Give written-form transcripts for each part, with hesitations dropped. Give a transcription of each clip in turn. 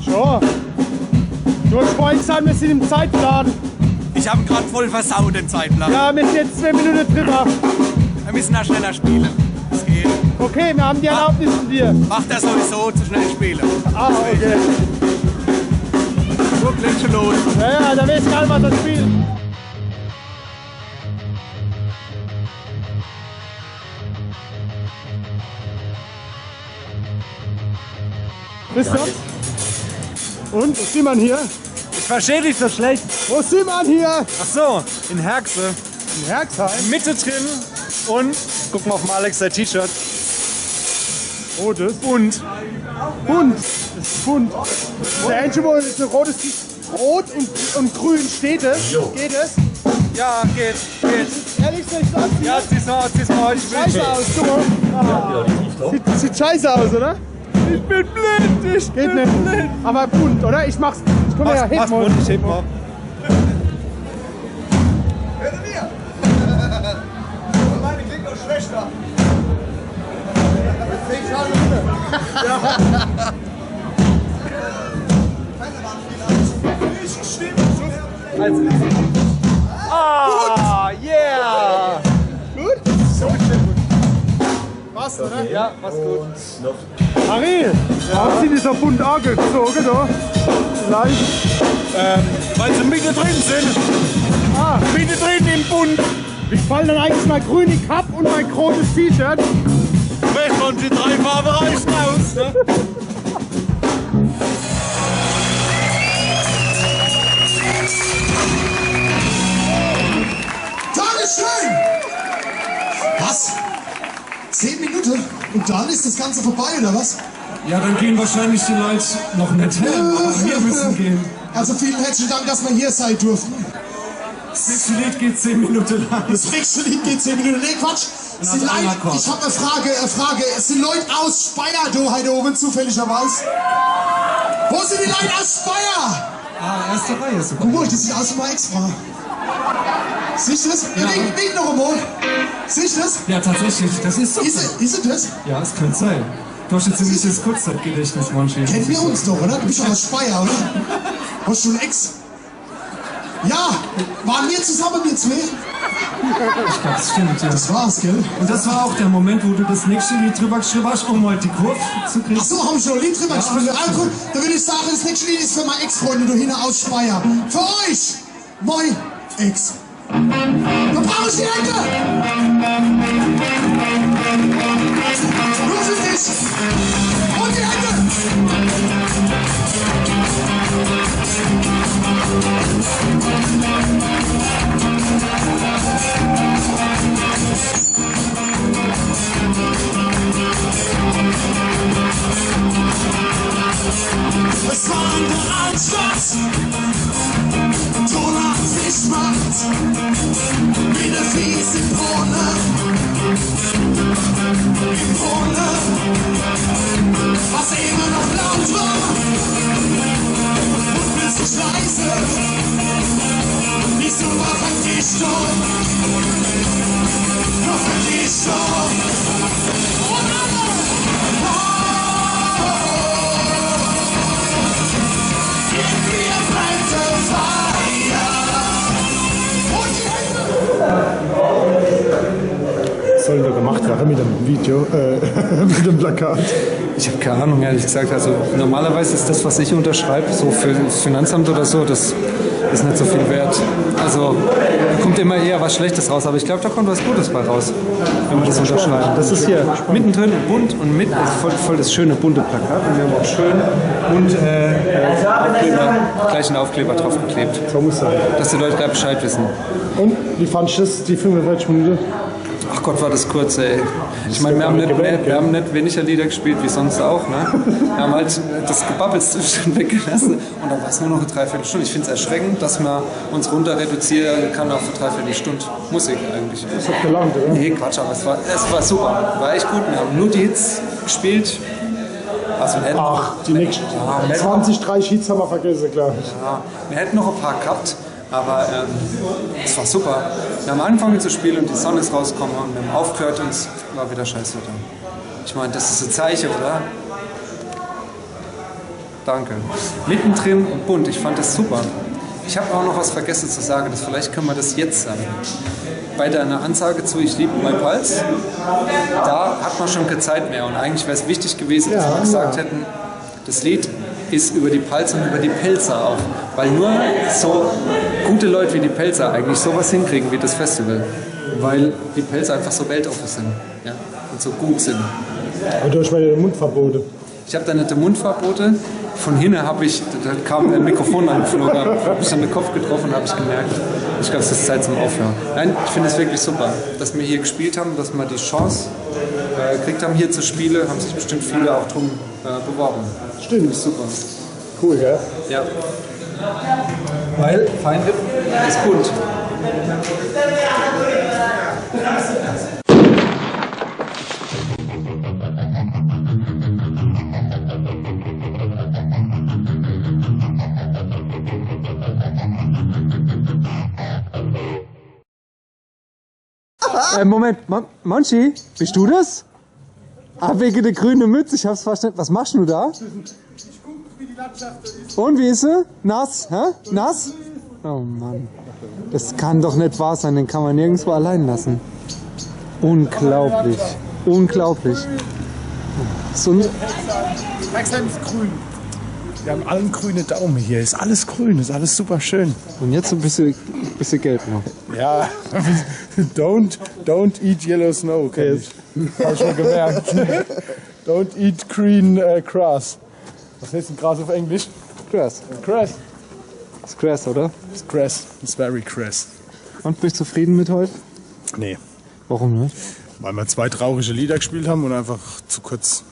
Schon. Du hast vorhin gesagt, wir sind im Zeitplan. Ich habe gerade voll versaut den Zeitplan. Ja, wir sind jetzt 2 Minuten drüber. Wir müssen da schneller spielen. Das geht. Okay, wir haben die Erlaubnis von dir. Macht er sowieso zu schnell spielen. Ah, okay. So klingt schon los. Ja, da weiß keiner, was er spielt. Christoph? Und, wo sind wir hier? Ich verstehe dich so schlecht. Wo sind wir hier? Ach so, in Herxe. In Herxheim. Mitte drin und guck mal auf Alex sein T-Shirt. Rotes. Bunt. Bunt. Das ist bunt. Der einzige, wo so rotes, rot und grün steht es. Geht es? Ja, geht. Ehrlich soll ich sagen? Ja, zieh's mal. Scheiße aus, guck mal. Ah. Sieht scheiße aus, oder? Ich bin blind. Geht nicht. Aber bunt, oder? Ich mach's. Ich kann ja Mach's bunt, ich heb mal. Meine klingt noch schlechter. Also. Ah, yeah! Gut? Was, oder? Ja, was gut. Harry, warum sind die so bunt angezogen, da? Vielleicht. Weil sie Mitte drin sind. Ah, Mitte drin im Bund. wie gefallen dann eigentlich mein grüne Cup und mein rotes T-Shirt? Vielleicht von die 3 Farben reichen aus. Ne? Dankeschön! Was? 10 Minuten? Und dann ist das Ganze vorbei, oder was? Ja, dann gehen wahrscheinlich die Leute noch nicht hin, aber wir müssen gehen. Also vielen herzlichen Dank, dass wir hier sein durften. Das nächste Lied geht 10 Minuten lang. Das nächste Lied geht 10 Minuten. Nee, Quatsch. Sind hat Leute, Akkord. ich habe eine Frage. Es sind Leute aus Speyer da heute oben, zufälligerweise. Wo sind die Leute aus Speyer? Ah, erste Reihe sogar. Guck mal, das sieht aus wie mein Ex-Frau. Siehst du das? Ja. Wink noch einmal. Siehst du das? Ja, tatsächlich, das ist so. Ist es das? Ja, es könnte sein. Du hast jetzt ein bisschen das Kurzzeitgedächtnis, manche. Kennen wir uns doch, oder? Du bist doch aus Speyer, oder? Hast du einen Ex? Ja, waren wir zusammen, wir zwei? Ich glaube, das stimmt, ja. Das war's, gell? Und das war auch der Moment, wo du das nächste Lied drüber geschrieben hast, um halt die Kurve zu kriegen. Ach so, haben wir schon ein Lied drüber gespielt. Ja. Also, da würde ich sagen, das nächste Lied ist für meine Ex-Freundin da hinten aus Speyer. Für euch, mein Ex. Da brauche ich die Hände! Nur für dich! Und die Hände! Es war in der Altstadt, Ton hat sich macht, wie eine fiese Krone, im Grunde, was immer noch laut war, und plötzlich leise, die Sonne war für dich schon, nur für dich schon. Und alle, Was soll denn da gemacht werden mit dem Video, mit dem Plakat? Ich habe keine Ahnung, ehrlich gesagt. Also normalerweise ist das, was ich unterschreibe, so für das Finanzamt oder so, das ist nicht so viel wert. Also kommt immer eher was Schlechtes raus, aber ich glaube, da kommt was Gutes bei raus, wenn wir das unterschreiben. Das ist hier Mittendrin bunt und mitten ist voll das schöne bunte Plakat und wir haben auch schön bunt Aufkleber, gleich einen Aufkleber drauf geklebt, So muss sein. dass die Leute gleich Bescheid wissen. Und wie fandest du das, die 45 Minuten? Ach Gott, war das kurz, ey. Ich meine, wir haben nicht weniger Lieder gespielt wie sonst auch, ne? Wir haben halt das Gebabbel schon weggelassen und dann war es nur noch eine Dreiviertelstunde. Ich finde es erschreckend, dass man uns runter reduzieren kann auf eine Dreiviertelstunde Musik eigentlich. Das hat gelangt, oder? Nee, Quatsch, aber es war super. War echt gut. Wir haben nur die Hits gespielt. Also wir hätten Ach, die nächsten Ja, 20, 30 Hits haben wir vergessen, klar. wir hätten noch ein paar gehabt, aber es war super. Wir haben angefangen zu spielen und die Sonne ist rausgekommen und wir haben aufgehört und es war wieder Scheißwetter. Ich meine, das ist ein Zeichen, oder? Danke. Mittendrin und bunt, ich fand das super. Ich habe auch noch was vergessen zu sagen, vielleicht können wir das jetzt sagen. Bei deiner Ansage zu Ich liebe mein Pals, da hat man schon keine Zeit mehr. Und eigentlich wäre es wichtig gewesen, dass wir gesagt hätten, das Lied ist über die Pals und über die Pelzer auch. Weil nur so gute Leute wie die Pelzer eigentlich sowas hinkriegen wie das Festival. Weil die Pelzer einfach so weltoffen sind, ja? Und so gut sind. Aber du hast meine Mundverbote. Ich habe da nicht die Mundverbote. Von hinten da kam ein Mikrofon angeflogen, habe ich dann den Kopf getroffen und habe ich gemerkt, ich glaube, es ist Zeit zum Aufhören. Nein, ich finde es wirklich super, dass wir hier gespielt haben, dass wir die Chance gekriegt haben, hier zu spielen, haben sich bestimmt viele auch drum beworben. Stimmt. Ist super. Cool, gell? Ja. Weil Feinripp ist bunt. Moment, Monchi, bist du das? Ah, wegen der grünen Mütze, ich hab's verstanden. Was machst du da? Ich guck, wie die Landschaft ist. Und wie ist sie? Nass? Hä? Nass? Oh Mann. Das kann doch nicht wahr sein, den kann man nirgendwo allein lassen. Unglaublich. Unglaublich. So ein Maxheim ist grün. Wir haben allen grüne Daumen hier. Ist alles grün, ist alles super schön. Und jetzt so ein bisschen gelb noch. Ja, don't eat yellow snow, kenn ich. Hab ich schon gemerkt. Don't eat green grass. Was heißt denn Gras auf Englisch? Grass. Grass. Ist Grass, oder? It's grass. It's very grass. Und bist du zufrieden mit heute? Nee, Warum nicht? weil wir 2 traurige Lieder gespielt haben und einfach zu kurz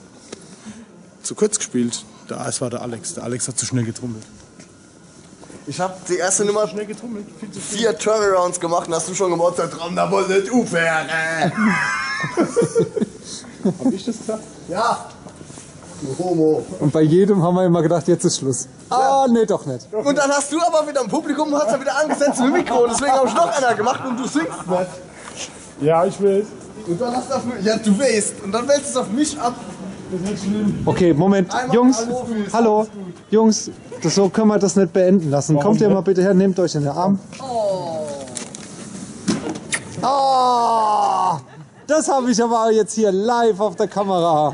gespielt. Es war der Alex. Der Alex hat zu schnell getrommelt. Ich hab die erste Nummer 4 Turnarounds gemacht und hast du schon gemotzt, Traum, da wollte nicht aufhören. Hab ich das gesagt? Ja. Du Homo. Und bei jedem haben wir immer gedacht, jetzt ist Schluss. Ah, nee, doch nicht. Und dann hast du aber wieder im Publikum und hast dann wieder angesetzt mit dem Mikro. Deswegen habe ich noch einer gemacht und du singst nicht. Ja, ich will. Und dann hast du auf mich, ja, du weißt. Und dann wälzt es auf mich ab. Okay, Moment. Einmal Jungs, Hallo, hallo. Jungs, so können wir das nicht beenden lassen. Kommt ihr mal bitte her, nehmt euch in den Arm. Oh, das habe ich aber jetzt hier live auf der Kamera.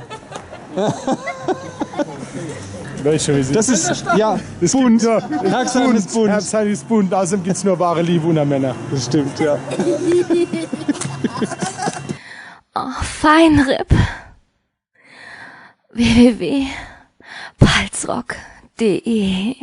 Das ist, ja, bunt. Herzheim ist bunt. Herzheim ist bunt, außerdem gibt es nur wahre Liebe unter Männer. Das stimmt, ja. Oh, Feinripp. www.palzrock.de